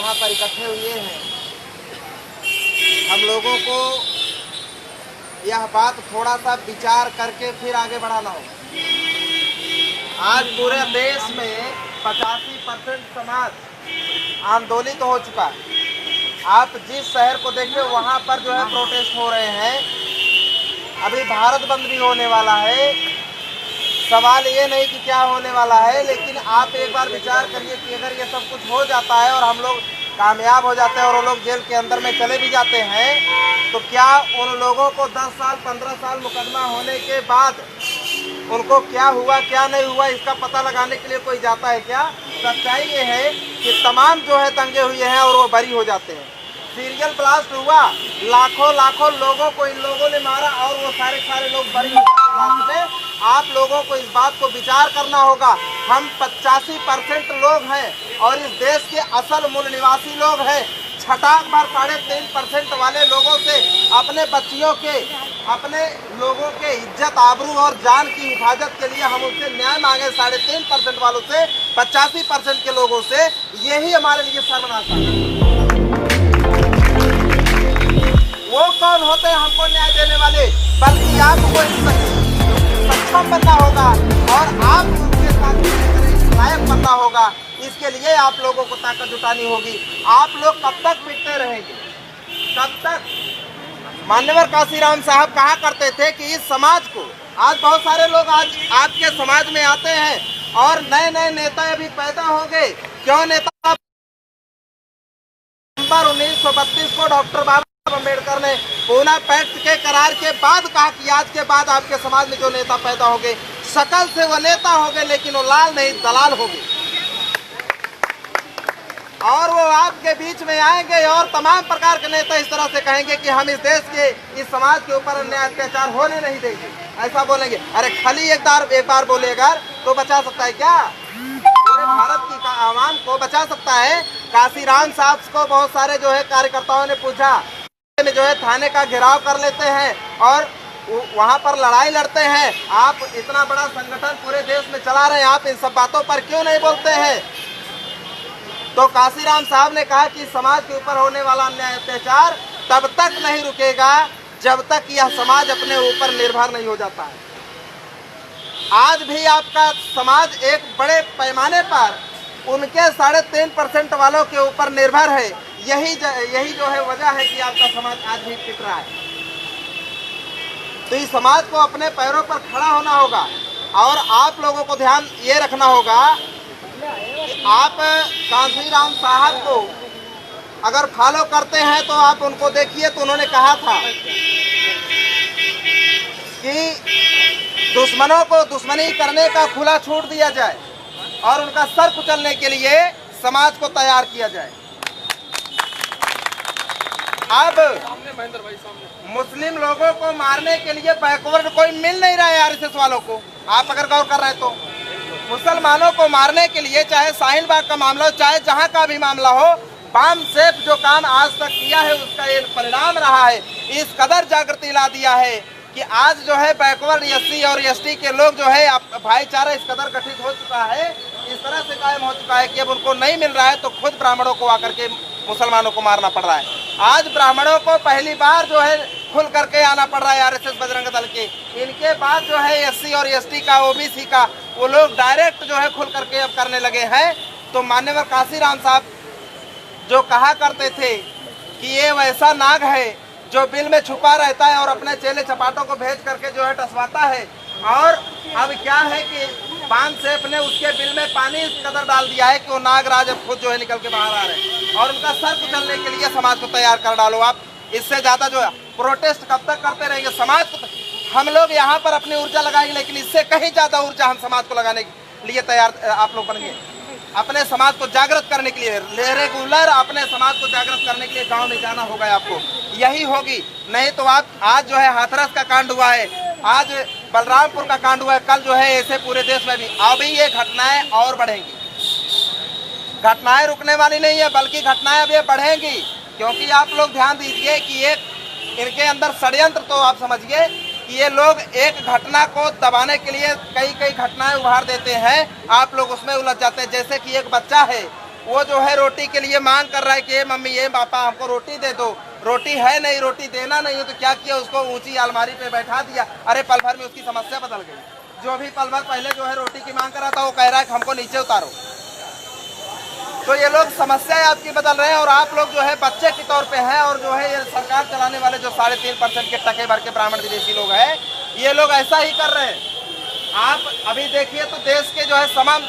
यहाँ पर इकट्ठे हुए हैं, हम लोगों को यह बात थोड़ा सा विचार करके फिर आगे बढ़ाना होगा। आज पूरे देश में 85% समाज आंदोलित हो चुका है। आप जिस शहर को देखिए वहाँ पर जो है प्रोटेस्ट हो रहे हैं। अभी भारत बंद भी होने वाला है। सवाल ये नहीं कि क्या होने वाला है, लेकिन आप एक बार विचार करिए कि अगर ये सब कुछ हो जाता है और हम लोग कामयाब हो जाते हैं और वो लोग जेल के अंदर में चले भी जाते हैं, तो क्या उन लोगों को 10 साल 15 साल मुकदमा होने के बाद उनको क्या हुआ क्या नहीं हुआ इसका पता लगाने के लिए कोई जाता है क्या? सच्चाई ये है कि तमाम जो है दंगे हुए हैं और वो बरी हो जाते हैं। सीरियल ब्लास्ट हुआ, लाखों लाखों लोगों को इन लोगों ने मारा और वो सारे लोग बरी हो जाते हैं। आप लोगों को इस बात को विचार करना होगा। हम 85% लोग हैं और इस देश के असल मूल निवासी लोग हैं। छटाक भर 3.5% वाले लोगों से अपने बच्चियों के, अपने लोगों के इज्जत आबरू और जान की हिफाजत के लिए हम उनसे न्याय मांगे। 3.5% वालों से, 85% के लोगों से, यही हमारे लिए सर्वनाश है। वो कौन होते हैं हमको न्याय देने वाले? बल्कि आपको सक्षम बनना होगा और आप उनके साथ लायक बनना होगा। इसके लिए आप लोगों को ताकत जुटानी होगी। आप लोग कब तक पिटते रहेंगे? कब तक? मान्यवर काशीराम साहब कहा करते थे कि इस समाज को, आज बहुत सारे लोग आज आपके समाज में आते हैं और नए नए नेता अभी पैदा होंगे। क्यों नेता? नवंबर 1932 को डॉक्टर बाबा अम्बेडकर ने पूना पैक्ट के करार के बाद कहा कि आज के बाद आपके समाज में जो नेता पैदा होंगे, शकल से वो नेता होंगे लेकिन वो लाल नहीं दलाल होंगे। और वो आपके बीच में आएंगे और तमाम प्रकार के नेता इस तरह से कहेंगे कि हम इस देश के, इस समाज के ऊपर अन्याय अत्याचार होने नहीं देंगे। ऐसा बोलेंगे। अरे खाली एक बार बोलेगा तो बचा सकता है क्या? पूरे भारत की आवाम को बचा सकता है? काशीराम साहब को बहुत सारे जो है कार्यकर्ताओं ने पूछा, जो है थाने का घेराव कर लेते हैं और वहां पर लड़ाई लड़ते हैं। आप इतना बड़ा संगठन पूरे देश में चला रहे हैं, आप इन सब बातों पर क्यों नहीं बोलते हैं? तो काशीराम साहब ने कहा कि समाज के ऊपर होने वाला अन्याय अत्याचार तब तक नहीं रुकेगा जब तक यह समाज अपने ऊपर निर्भर नहीं हो जाता है। आज भी आपका समाज एक बड़े पैमाने पर उनके 3.5% वालों के ऊपर निर्भर है। यही जो है वजह है कि आपका समाज आज भी टिक रहा है। तो इस समाज को अपने पैरों पर खड़ा होना होगा और आप लोगों को ध्यान ये रखना होगा कि आप काशीराम साहब को अगर फॉलो करते हैं तो आप उनको देखिए तो उन्होंने कहा था कि दुश्मनों को दुश्मनी करने का खुला छूट दिया जाए और उनका सर कुचलने के लिए समाज को तैयार किया जाए। अब मुस्लिम लोगों को मारने के लिए बैकवर्ड कोई मिल नहीं रहा है आरएसएस वालों को। आप अगर गौर कर रहे हैं तो मुसलमानों को मारने के लिए, चाहे शाहीन बाग का मामला हो, चाहे जहां का भी मामला हो, बाम सेफ जो काम आज तक किया है उसका ये परिणाम रहा है। इस कदर जागृति ला दिया है कि आज जो है बैकवर्ड एससी और एसटी के लोग जो है भाईचारा इस कदर गठित हो चुका है, इस तरह से कायम हो चुका है कि अब उनको नहीं मिल रहा है तो खुद ब्राह्मणों को आकर के मुसलमानों को मारना पड़ रहा है। आज ब्राह्मणों को पहली बार जो है खुल करके आना पड़ रहा है आरएसएस बजरंग दल के। इनके बाद जो है एससी और एसटी का, ओबीसी का, वो लोग डायरेक्ट जो है खुल करके अब करने लगे हैं। तो मान्यवर काशीराम साहब जो कहा करते थे कि ये वैसा नाग है जो बिल में छुपा रहता है और अपने चेले चपाटों को भेज करके जो है टसवाता है, और अब क्या है कि बाम सेफ ने उसके बिल में पानी इस कदर डाल दिया है कि वो नागराज अब खुद जो है निकल के बाहर आ रहे हैं और उनका सर कुचलने के लिए समाज को तैयार कर डालो। आप इससे ज़्यादा जो है प्रोटेस्ट कब तक करते रहेंगे? समाज को हम लोग यहाँ पर अपनी ऊर्जा लगाएंगे, लेकिन इससे कहीं ज़्यादा ऊर्जा हम समाज को लगाने के लिए तैयार आप लोग बनेंगे। अपने समाज को जागृत करने के लिए रेगुलर अपने समाज को जागृत करने के लिए गांव में जाना होगा आपको, यही होगी। नहीं तो आप आज जो है हाथरस का कांड हुआ है, आज बलरामपुर का कांड हुआ है, कल जो है ऐसे पूरे देश में भी अभी ये घटनाएं और बढ़ेंगी। घटनाएं रुकने वाली नहीं है, बल्कि घटनाएं अब ये बढ़ेंगी। क्योंकि आप लोग ध्यान दीजिए कि एक इनके अंदर षड्यंत्र, तो आप समझिए कि ये लोग एक घटना को दबाने के लिए कई घटनाएं उभार देते हैं, आप लोग उसमें उलझ जाते हैं। जैसे कि एक बच्चा है वो जो है रोटी के लिए मांग कर रहा है कि ये मम्मी ये पापा हमको रोटी दे दो, रोटी है नहीं, रोटी देना नहीं है। तो क्या किया, उसको ऊंची अलमारी पे बैठा दिया। अरे पल भर में उसकी समस्या बदल गई। जो भी पल भर पहले जो है रोटी की मांग कर रहा था वो कह रहा है कि हमको नीचे उतारो। तो ये लोग समस्याएं आपकी बदल रहे हैं और आप लोग जो है बच्चे के तौर पे हैं। और जो है ये सरकार चलाने वाले जो 3.5% के टके भर के ब्राह्मण विदेशी लोग हैं, ये लोग ऐसा ही कर रहे हैं। आप अभी देखिए तो देश के जो है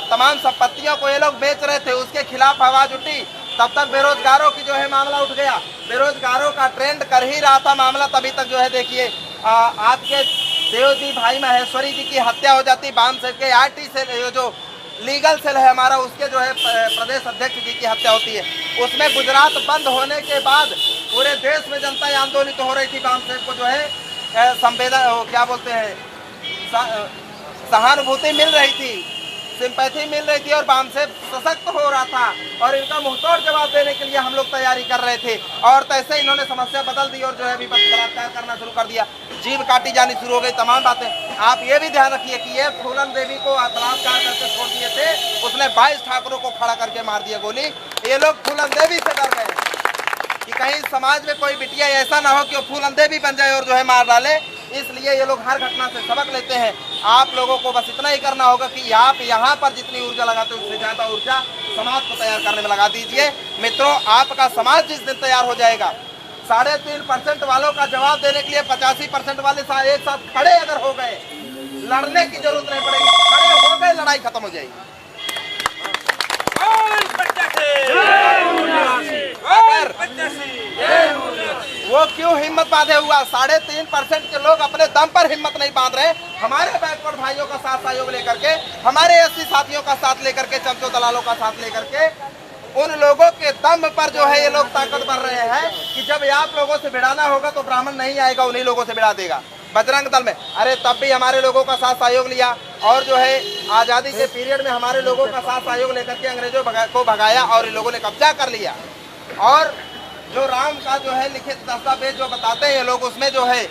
तमाम संपत्तियों को ये लोग बेच रहे थे, उसके खिलाफ आवाज उठी, तब तक बेरोजगारों की जो है मामला उठ गया। बेरोजगारों का ट्रेंड कर ही रहा था मामला, तभी तक जो है देखिए आपके देवजी भाई महेश्वरी जी की हत्या हो जाती। बाम से के आरटी से जो लीगल सेल है हमारा, उसके जो है प्रदेश अध्यक्ष जी की हत्या होती है। उसमें गुजरात बंद होने के बाद पूरे देश में जनता आंदोलित हो रही थी। बाम सेठ को जो है संवेदन क्या बोलते हैं, सहानुभूति मिल रही थी, सिंपैथी मिल रही थी और बामसेफ सशक्त हो रहा था और इनका मुंहतोड़ जवाब देने के लिए हम लोग तैयारी कर रहे थे। और तैसे इन्होंने समस्या बदल दी और जो है अभी बलात्कार करना शुरू कर दिया, जीव काटी जानी शुरू हो गई, तमाम बातें। आप ये भी ध्यान रखिए कि ये फूलन देवी को बलात्कार करके छोड़ दिए थे, उसने 22 ठाकुरों को खड़ा करके मार दिया गोली। ये लोग फूलन देवी से डर गए कि कहीं समाज में कोई बिटिया ऐसा ना हो कि वो फूलन देवी बन जाए और जो है मार डाले। इसलिए ये लोग हर घटना से सबक लेते हैं। आप लोगों को बस इतना ही करना होगा कि आप यहाँ पर जितनी ऊर्जा लगाते हो उससे ज़्यादा ऊर्जा समाज को तैयार करने में लगा दीजिए। मित्रों, आपका समाज जिस दिन तैयार हो जाएगा, 3.5% वालों का जवाब देने के लिए 85% वाले एक साथ खड़े अगर हो गए, लड़ने की जरूरत नहीं पड़ेगी, खड़े हो गए, लड़ाई खत्म हो जाएगी। अगर वो क्यों हिम्मत बांधे हुआ, 3.5% के लोग अपने दम पर हिम्मत नहीं बांध रहे। हमारे बैकवर्ड भाइयों का साथ सहयोग लेकर के, हमारे एससी साथियों का साथ लेकर के, चमचो दलालों का साथ लेकर के, उन लोगों के दम पर जो है ये लोग ताकत बढ़ रहे हैं कि जब आप लोगों से भिड़ाना होगा तो ब्राह्मण नहीं आएगा, उन्हीं लोगों से भिड़ा देगा। बजरंग दल में अरे तब भी हमारे लोगों का साथ सहयोग लिया और जो है आज़ादी के पीरियड में हमारे लोगों का साथ सहयोग लेकर के अंग्रेजों को भगाया और इन लोगों ने कब्जा कर लिया। और जो राम का जो है लिखित दस्तावेज जो बताते हैं ये लोग, उसमें जो है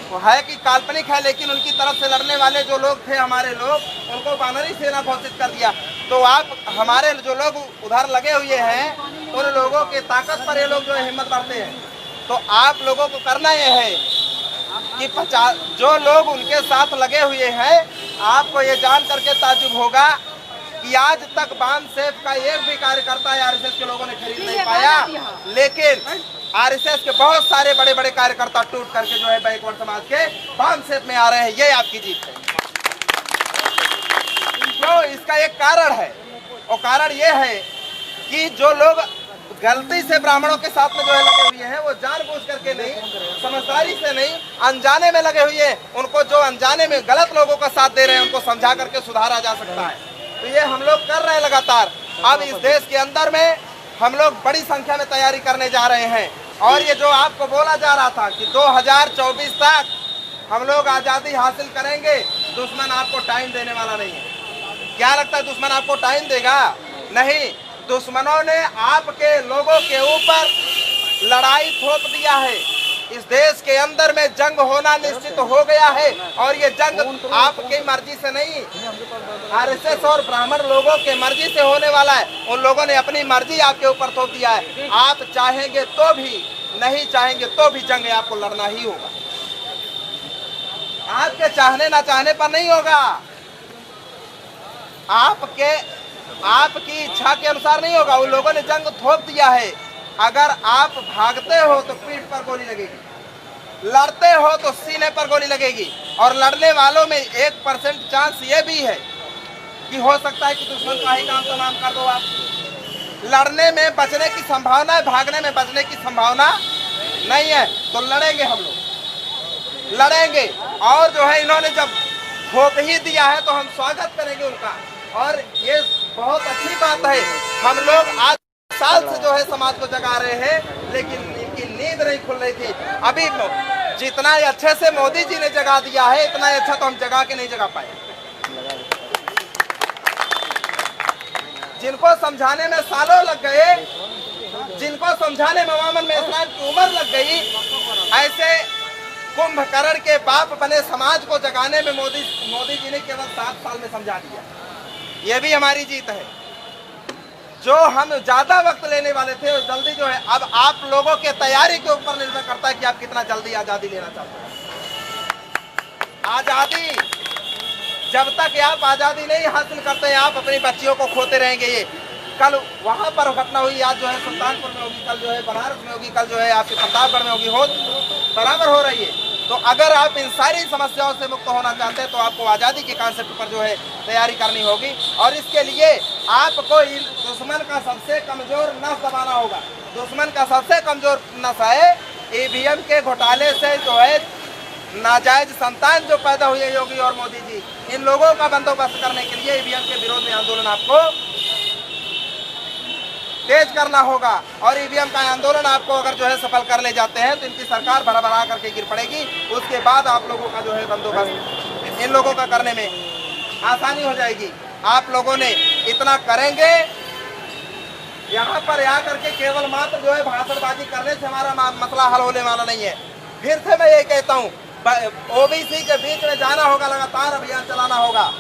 वो है कि काल्पनिक है, लेकिन उनकी तरफ से लड़ने वाले जो लोग थे हमारे लोग, उनको बानरी सेना घोषित कर दिया। तो आप हमारे जो लोग उधर लगे हुए हैं, उन लोगों की ताकत पर ये लोग जो है हिम्मत बढ़ते हैं। तो आप लोगों को करना ये है कि जो लोग उनके साथ लगे हुए हैं, आपको ये जान करके ताज्जुब होगा कि आज तक बामसेफ का एक भी कार्यकर्ता आरएसएस के लोगों ने खरीद नहीं पाया, लेकिन आरएसएस के बहुत सारे बड़े बड़े कार्यकर्ता टूट करके जो है बैकवर्ड समाज के बामसेफ में आ रहे हैं। ये आपकी जीत है। तो इसका एक कारण है, और कारण ये है कि जो लोग गलती से ब्राह्मणों के साथ में जो है लगे हुए हैं, वो जानबूझ करके नहीं, समझदारी से नहीं, अनजाने में लगे हुए हैं। उनको जो अनजाने में गलत लोगों का साथ दे रहे हैं, उनको समझा करके सुधारा जा सकता है। तो ये हम लोग कर रहे हैं लगातार। अब इस देश के अंदर में हम लोग बड़ी संख्या में तैयारी करने जा रहे हैं। और ये जो आपको बोला जा रहा था कि 2024 तक हम लोग आज़ादी हासिल करेंगे, दुश्मन आपको टाइम देने वाला नहीं है। क्या लगता है दुश्मन आपको टाइम देगा? नहीं, दुश्मनों ने आपके लोगों के ऊपर लड़ाई थोप दिया है। इस देश के अंदर में जंग होना निश्चित हो गया है और ये जंग आपकी मर्जी से नहीं, आरएसएस और ब्राह्मण लोगों के मर्जी से होने वाला है। उन लोगों ने अपनी मर्जी आपके ऊपर थोप दिया है। आप चाहेंगे तो भी, नहीं चाहेंगे तो भी जंग आपको लड़ना ही होगा। आपके चाहने ना चाहने पर नहीं होगा, आपकी इच्छा के अनुसार नहीं होगा। उन लोगों ने जंग थोप दिया है। अगर आप भागते हो तो पीठ पर गोली लगेगी, लड़ते हो तो सीने पर गोली लगेगी। और लड़ने वालों में 1% चांस ये भी है कि हो सकता है कि दुश्मन का ही काम तमाम कर दो आप। लड़ने में बचने की संभावना है, भागने में बचने की संभावना नहीं है। तो लड़ेंगे, हम लोग लड़ेंगे। और जो है इन्होंने जब थोप ही दिया है तो हम स्वागत करेंगे उनका। और ये बहुत अच्छी बात है, हम लोग आज साल से जो है समाज को जगा रहे हैं, लेकिन इनकी नींद नहीं खुल रही थी। अभी जितना अच्छे से मोदी जी ने जगा दिया है, इतना अच्छा तो हम जगा के नहीं जगा पाए। जिनको समझाने में सालों लग गए, जिनको समझाने में मामन में इस्लाम की उम्र लग गई, ऐसे कुंभकर्ण के बाप बने समाज को जगाने में मोदी जी ने केवल 7 साल में समझा दिया। ये भी हमारी जीत है। जो हम ज्यादा वक्त लेने वाले थे जल्दी जो है अब आप लोगों के तैयारी के ऊपर निर्भर करता है कि आप कितना जल्दी आजादी लेना चाहते हैं। आजादी जब तक आप आजादी नहीं हासिल करते हैं आप अपनी बच्चियों को खोते रहेंगे। ये कल वहां पर घटना हुई, आज जो है सुल्तानपुर में होगी, कल जो है बनारस में होगी, कल जो है आपके प्रतापगढ़ में होगी, हो बराबर हो रही है। तो अगर आप इन सारी समस्याओं से मुक्त होना चाहते हैं तो आपको आज़ादी के कॉन्सेप्ट पर जो है तैयारी करनी होगी और इसके लिए आपको दुश्मन का सबसे कमजोर नस दबाना होगा। दुश्मन का सबसे कमजोर नस है ईवीएम के घोटाले से जो है नाजायज संतान जो पैदा हुई है योगी और मोदी जी, इन लोगों का बंदोबस्त करने के लिए ईवीएम के विरोध में आंदोलन आपको तेज करना होगा। और ईवीएम का आंदोलन आपको अगर जो है सफल कर ले जाते हैं तो इनकी सरकार भरा करके गिर पड़ेगी। उसके बाद आप लोगों का जो है बंदोबस्त इन लोगों का करने में आसानी हो जाएगी। आप लोगों ने इतना करेंगे, यहाँ पर आकर के केवल मात्र जो है भाषणबाजी करने से हमारा मसला हल होने वाला नहीं है। फिर से मैं ये कहता हूँ, ओबीसी के बीच में जाना होगा, लगातार अभियान चलाना होगा।